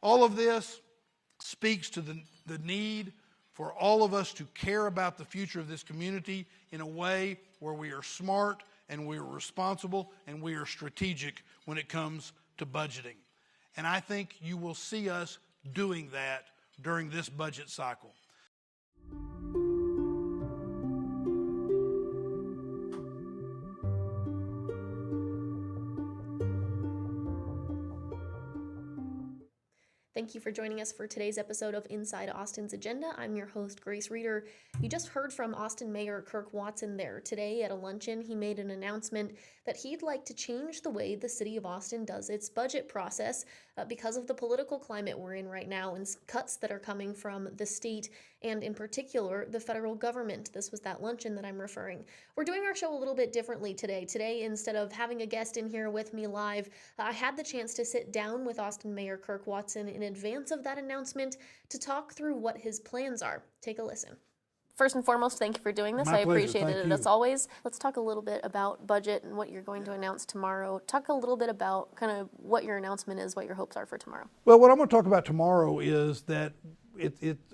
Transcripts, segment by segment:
All of this speaks to the need for all of us to care about the future of this community in a way where we are smart and we are responsible and we are strategic when it comes to budgeting. And I think you will see us doing that during this budget cycle. Thank you for joining us for today's episode of Inside Austin's Agenda. I'm your host, Grace Reeder. You just heard from Austin Mayor Kirk Watson there. Today at a luncheon, he made an announcement that he'd like to change the way the city of Austin does its budget process because of the political climate we're in right now and cuts that are coming from the state and in particular the federal government. This was that luncheon that I'm referring. We're doing our show a little bit differently today. Today, instead of having a guest in here with me live, I had the chance to sit down with Austin Mayor Kirk Watson in advance of that announcement to talk through what his plans are. Take a listen. First and foremost, thank you for doing this. My I pleasure. appreciate Thank it you. as always. Let's talk a little bit about budget and what you're going to announce tomorrow. Talk a little bit about kind of what your announcement is, what your hopes are for tomorrow. Well, what I'm going to talk about tomorrow is that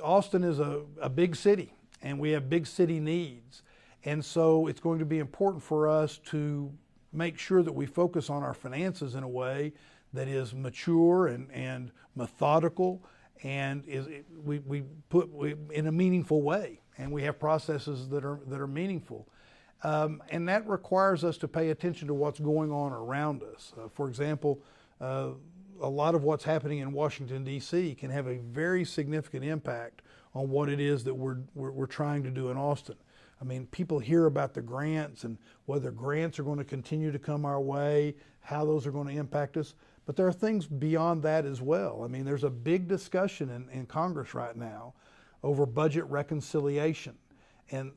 Austin is a big city, and we have big city needs. And so it's going to be important for us to make sure that we focus on our finances in a way that is mature and methodical, and we put in a meaningful way, and we have processes that are meaningful, and that requires us to pay attention to what's going on around us. For example, a lot of what's happening in Washington D.C. can have a very significant impact on what it is that we're trying to do in Austin. I mean, people hear about the grants and whether grants are going to continue to come our way, how those are going to impact us. But there are things beyond that as well. I mean, there's a big discussion in Congress right now over budget reconciliation. And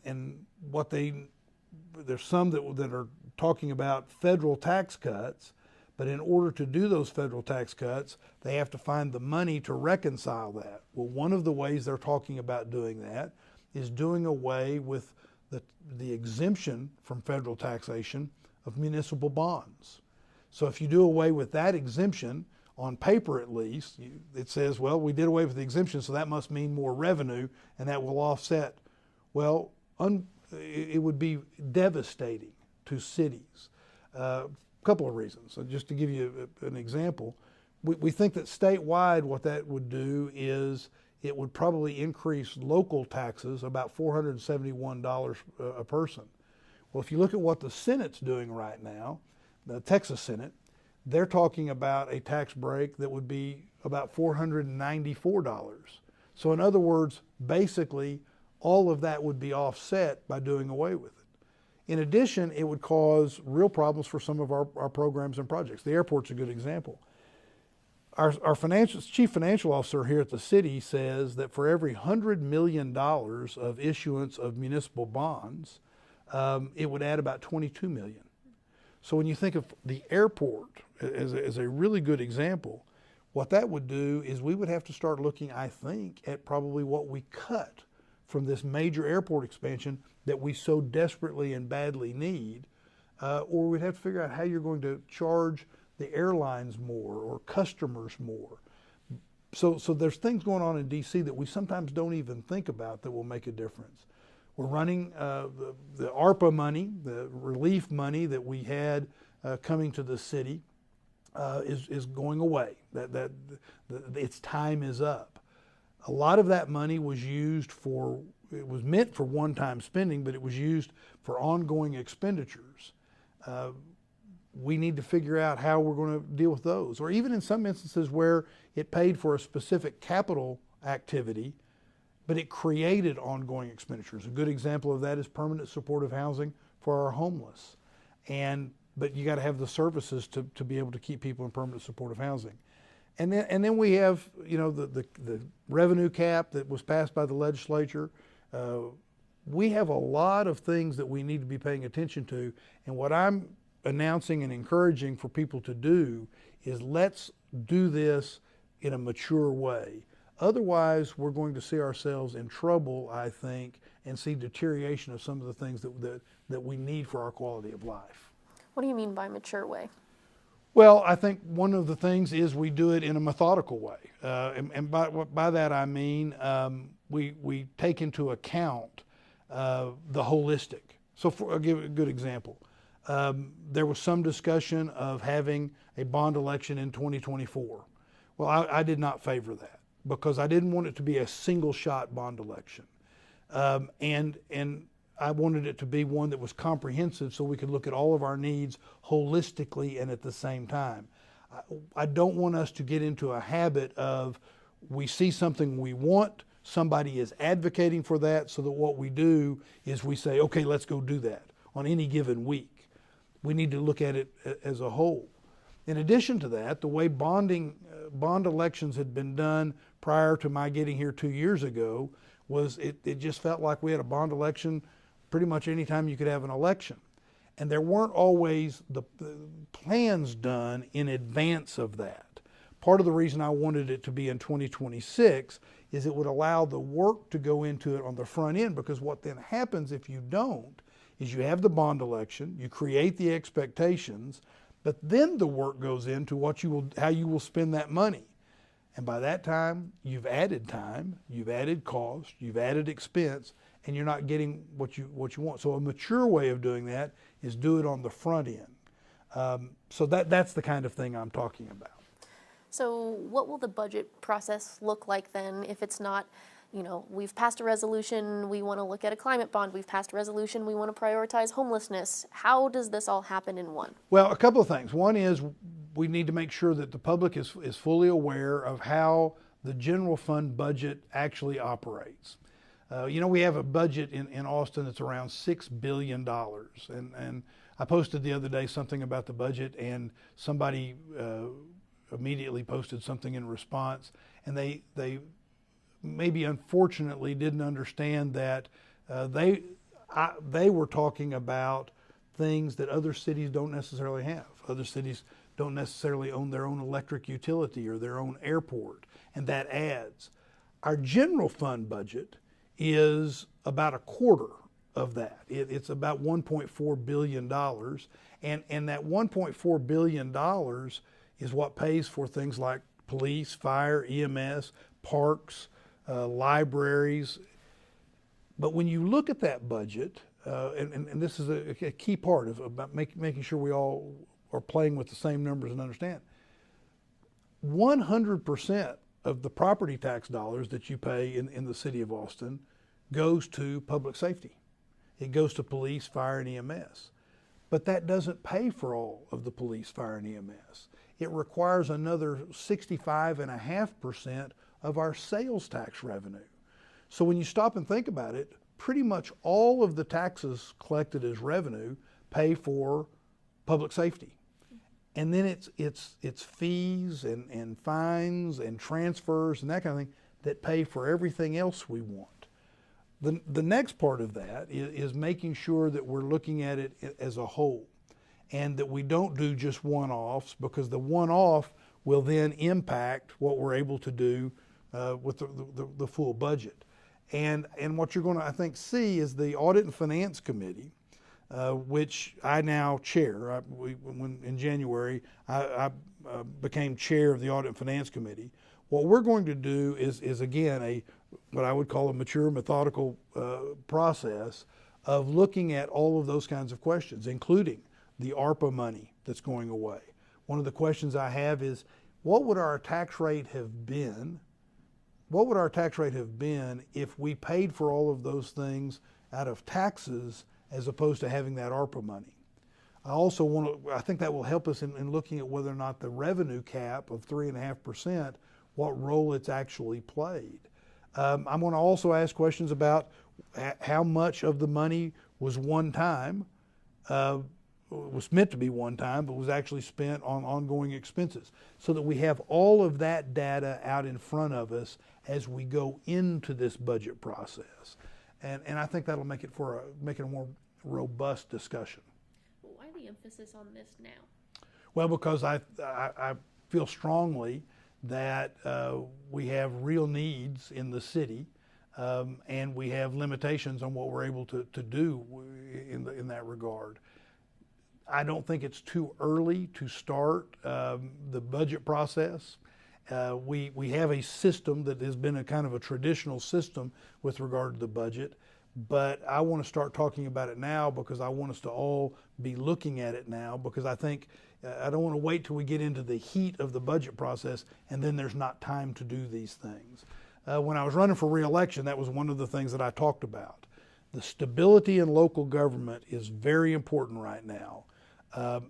there's some that are talking about federal tax cuts, but in order to do those federal tax cuts, they have to find the money to reconcile that. Well, one of the ways they're talking about doing that is doing away with the exemption from federal taxation of municipal bonds. So if you do away with that exemption, on paper at least, it says, well, we did away with the exemption, so that must mean more revenue, and that will offset. Well, it would be devastating to cities. A couple of reasons. So just to give you an example, we think that statewide what that would do is it would probably increase local taxes about $471 a person. Well, if you look at what the Senate's doing right now, the Texas Senate, they're talking about a tax break that would be about $494. So in other words, basically all of that would be offset by doing away with it. In addition, it would cause real problems for some of our programs and projects. The airport's a good example. Our chief financial officer here at the city says that for every $100 million of issuance of municipal bonds, it would add about $22 million. So when you think of the airport as a really good example, what that would do is we would have to start looking, I think, at probably what we cut from this major airport expansion that we so desperately and badly need, or we'd have to figure out how you're going to charge the airlines more or customers more. So there's things going on in D.C. that we sometimes don't even think about that will make a difference. We're running the ARPA money, the relief money that we had coming to the city is going away. Its time is up. A lot of that money was it was meant for one-time spending, but it was used for ongoing expenditures. We need to figure out how we're going to deal with those. Or even in some instances where it paid for a specific capital activity, but it created ongoing expenditures. A good example of that is permanent supportive housing for our homeless. But you got to have the services to be able to keep people in permanent supportive housing. And then we have, the revenue cap that was passed by the legislature. We have a lot of things that we need to be paying attention to. And what I'm announcing and encouraging for people to do is let's do this in a mature way. Otherwise, we're going to see ourselves in trouble, I think, and see deterioration of some of the things that we need for our quality of life. What do you mean by mature way? Well, I think one of the things is we do it in a methodical way. And by that I mean we take into account the holistic. So I'll give a good example. There was some discussion of having a bond election in 2024. Well, I did not favor that because I didn't want it to be a single shot bond election. And I wanted it to be one that was comprehensive so we could look at all of our needs holistically and at the same time. I don't want us to get into a habit of we see something we want, somebody is advocating for that, so that what we do is we say, okay, let's go do that on any given week. We need to look at it as a whole. In addition to that, the way bond elections had been done prior to my getting here 2 years ago was it just felt like we had a bond election pretty much any time you could have an election. And there weren't always the plans done in advance of that. Part of the reason I wanted it to be in 2026 is it would allow the work to go into it on the front end, because what then happens if you don't is you have the bond election, you create the expectations, but then the work goes into how you will spend that money. And by that time, you've added time, you've added cost, you've added expense, and you're not getting what you want. So a mature way of doing that is do it on the front end. So that's the kind of thing I'm talking about. So what will the budget process look like then if it's not, we've passed a resolution, we want to look at a climate bond, we've passed a resolution, we want to prioritize homelessness. How does this all happen in one? Well, a couple of things. One is we need to make sure that the public is fully aware of how the general fund budget actually operates. We have a budget in Austin that's around $6 billion. And I posted the other day something about the budget, and somebody immediately posted something in response. And they maybe unfortunately didn't understand that they were talking about things that other cities don't necessarily have. Other cities don't necessarily own their own electric utility or their own airport, and that adds. Our general fund budget is about a quarter of that. It's about $1.4 billion, and that $1.4 billion is what pays for things like police, fire, EMS, parks, libraries. But when you look at that budget, and this is a key part of about making sure we all are playing with the same numbers and understand, 100% of the property tax dollars that you pay in the city of Austin goes to public safety. It goes to police, fire, and EMS. But that doesn't pay for all of the police, fire, and EMS. It requires another 65.5% of our sales tax revenue. So when you stop and think about it, pretty much all of the taxes collected as revenue pay for public safety. And then it's fees and fines and transfers and that kind of thing that pay for everything else we want. The next part of that is making sure that we're looking at it as a whole, and that we don't do just one-offs, because the one-off will then impact what we're able to do with the full budget. And what you're going to, I think, see is the Audit and Finance Committee, which I now chair. In January, I became chair of the Audit and Finance Committee. What we're going to do is again, what I would call a mature, methodical process of looking at all of those kinds of questions, including the ARPA money that's going away. One of the questions I have is, what would our tax rate have been? What would our tax rate have been if we paid for all of those things out of taxes as opposed to having that ARPA money? I think that will help us in looking at whether or not the revenue cap of 3.5%, what role it's actually played. I'm going to also ask questions about how much of the money was one time, was meant to be one time, but was actually spent on ongoing expenses, so that we have all of that data out in front of us as we go into this budget process. And I think that'll make it a more robust discussion. Why the emphasis on this now? Well, because I feel strongly that we have real needs in the city, and we have limitations on what we're able to do in that regard. I don't think it's too early to start the budget process. We have a system that has been a kind of a traditional system with regard to the budget, but I want to start talking about it now because I want us to all be looking at it now, because I think I don't want to wait till we get into the heat of the budget process and then there's not time to do these things. When I was running for re-election, that was one of the things that I talked about. The stability in local government is very important right now,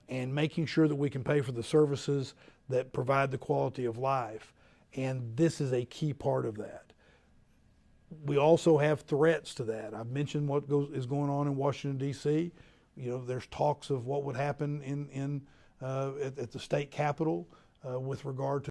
and making sure that we can pay for the services that provide the quality of life. And this is a key part of that. We also have threats to that. I've mentioned what is going on in Washington, D.C. There's talks of what would happen at the state capitol with regard to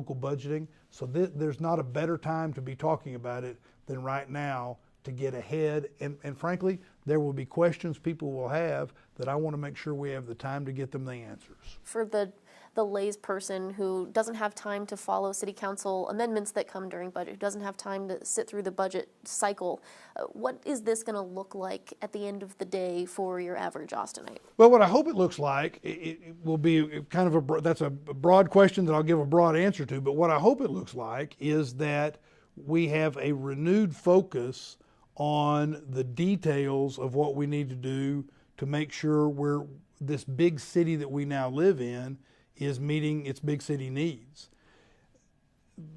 local budgeting. So there's not a better time to be talking about it than right now to get ahead. And frankly, there will be questions people will have that I want to make sure we have the time to get them the answers. For the lays person who doesn't have time to follow city council amendments that come during budget, who doesn't have time to sit through the budget cycle, what is this going to look like at the end of the day for your average Austinite? Well, what I hope it looks like, it will be kind of that's a broad question that I'll give a broad answer to, but what I hope it looks like is that we have a renewed focus on the details of what we need to do to make sure this big city that we now live in is meeting its big city needs.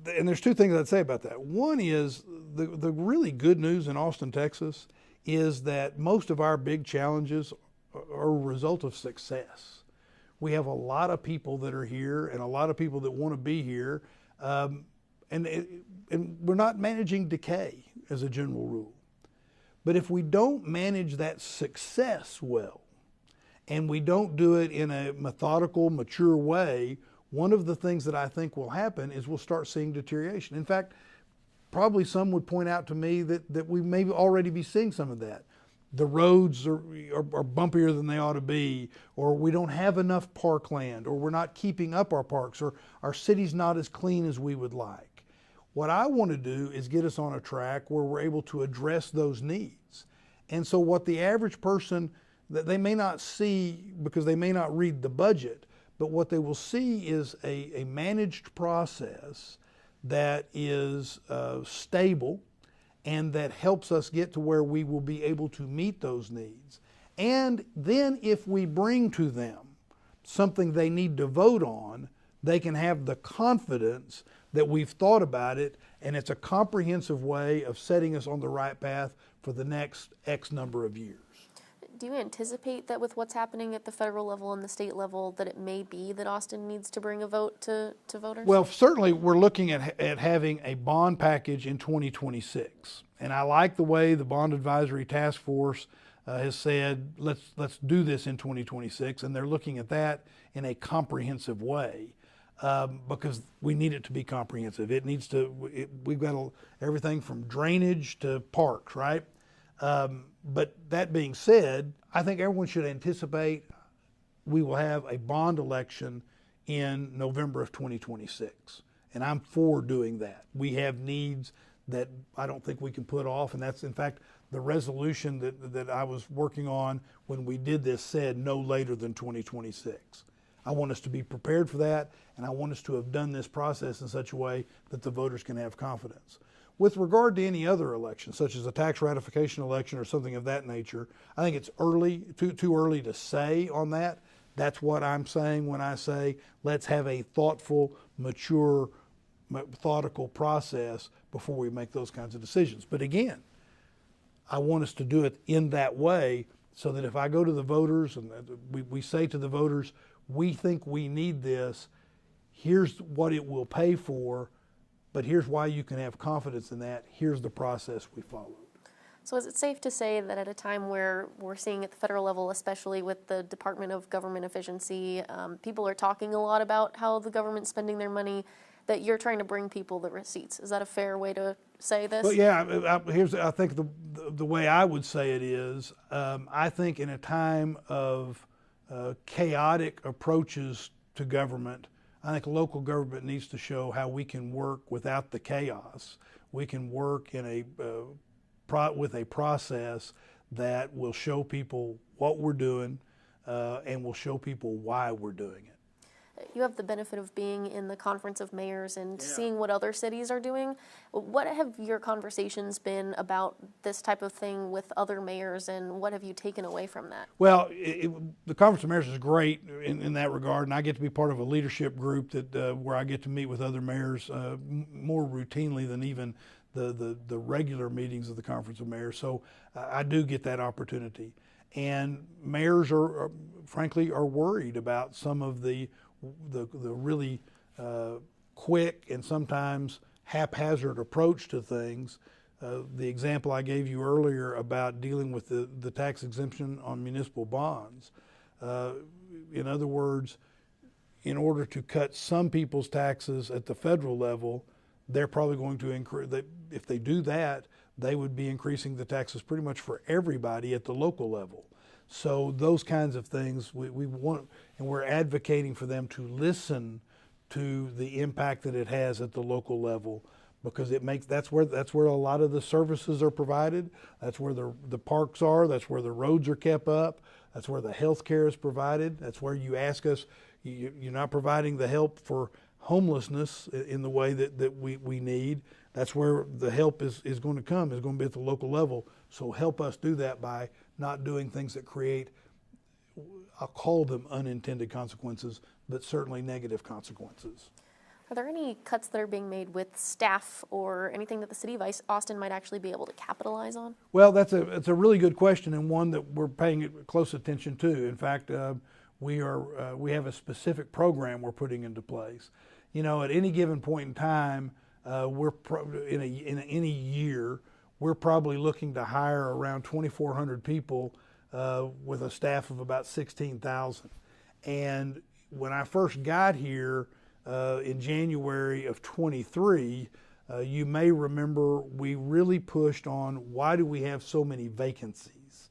And there's two things I'd say about that. One is the really good news in Austin, Texas, is that most of our big challenges are a result of success. We have a lot of people that are here and a lot of people that want to be here, and we're not managing decay as a general rule. But if we don't manage that success well, and we don't do it in a methodical, mature way, one of the things that I think will happen is we'll start seeing deterioration. In fact, probably some would point out to me that we may already be seeing some of that. The roads are bumpier than they ought to be, or we don't have enough parkland, or we're not keeping up our parks, or our city's not as clean as we would like. What I want to do is get us on a track where we're able to address those needs. And so what the average person, that they may not see because they may not read the budget, but what they will see is a managed process that is stable and that helps us get to where we will be able to meet those needs. And then if we bring to them something they need to vote on, they can have the confidence that we've thought about it, and it's a comprehensive way of setting us on the right path for the next X number of years. Do you anticipate that with what's happening at the federal level and the state level that it may be that Austin needs to bring a vote to voters? Well, certainly we're looking at having a bond package in 2026. And I like the way the Bond Advisory Task Force has said, let's do this in 2026. And they're looking at that in a comprehensive way because we need it to be comprehensive. It needs to, we've got everything from drainage to parks, right? But that being said, I think everyone should anticipate we will have a bond election in November of 2026. And I'm for doing that. We have needs that I don't think we can put off. And that's, in fact, the resolution that I was working on when we did this said no later than 2026. I want us to be prepared for that, and I want us to have done this process in such a way that the voters can have confidence. With regard to any other election, such as a tax ratification election or something of that nature, I think it's too early to say on that. That's what I'm saying when I say let's have a thoughtful, mature, methodical process before we make those kinds of decisions. But again, I want us to do it in that way so that if I go to the voters and we say to the voters, we think we need this, here's what it will pay for, but here's why you can have confidence in that. Here's the process we followed. So is it safe to say that at a time where we're seeing at the federal level, especially with the Department of Government Efficiency, people are talking a lot about how the government's spending their money, that you're trying to bring people the receipts? Is that a fair way to say this? Well, yeah, I think the way I would say it is, I think in a time of chaotic approaches to government, I think local government needs to show how we can work without the chaos. We can work in with a process that will show people what we're doing, and we'll show people why we're doing it. You have the benefit of being in the Conference of Mayors and seeing what other cities are doing. What have your conversations been about this type of thing with other mayors, and what have you taken away from that? Well, the Conference of Mayors is great in that regard, and I get to be part of a leadership group that where I get to meet with other mayors more routinely than even the regular meetings of the Conference of Mayors. So I do get that opportunity. And mayors are frankly worried about some of the really quick and sometimes haphazard approach to things. The example I gave you earlier about dealing with the tax exemption on municipal bonds. In other words, in order to cut some people's taxes at the federal level, they're probably going to increase, if they do that, they would be increasing the taxes pretty much for everybody at the local level. So those kinds of things we want, and we're advocating for them to listen to the impact that it has at the local level, because that's where a lot of the services are provided. That's where the parks are. That's where the roads are kept up. That's where the health care is provided. That's where you ask us, you're not providing the help for homelessness in the way that we need. That's where the help is going to come, is going to be at the local level. So help us do that by not doing things that create, I'll call them unintended consequences, but certainly negative consequences. Are there any cuts that are being made with staff or anything that the city of Austin might actually be able to capitalize on? Well, it's a really good question, and one that we're paying close attention to. In fact, we have a specific program we're putting into place. You know, at any given point in time, in any year, we're probably looking to hire around 2,400 people with a staff of about 16,000. And when I first got here in January of 23, you may remember we really pushed on why do we have so many vacancies.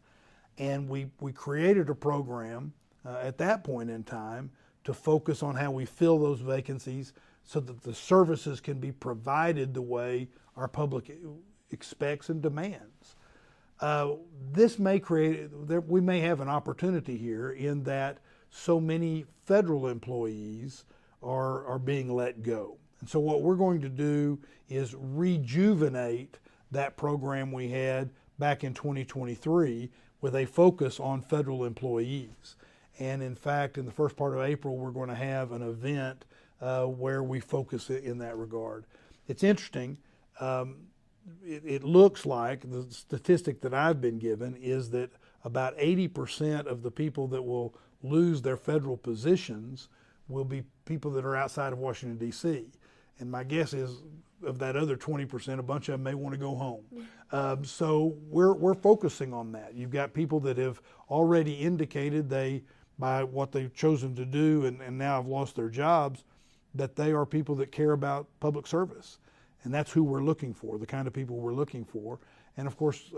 And we created a program at that point in time to focus on how we fill those vacancies so that the services can be provided the way our public expects and demands. This may we may have an opportunity here in that so many federal employees are being let go. And so what we're going to do is rejuvenate that program we had back in 2023 with a focus on federal employees. And in fact, in the first part of April, we're going to have an event where we focus in that regard. It's interesting. It looks like the statistic that I've been given is that about 80% of the people that will lose their federal positions will be people that are outside of Washington, D.C. And my guess is of that other 20%, a bunch of them may want to go home. So we're focusing on that. You've got people that have already indicated by what they've chosen to do and now have lost their jobs, that they are people that care about public service. And that's who we're looking for, the kind of people we're looking for. And of course,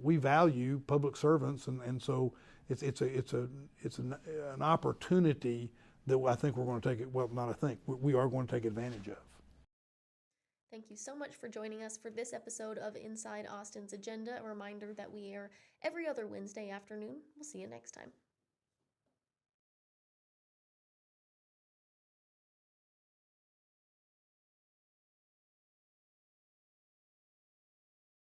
we value public servants, and so it's an opportunity that I think we're going to take it. Well, not I think we are going to take advantage of. Thank you so much for joining us for this episode of Inside Austin's Agenda. A reminder that we air every other Wednesday afternoon. We'll see you next time.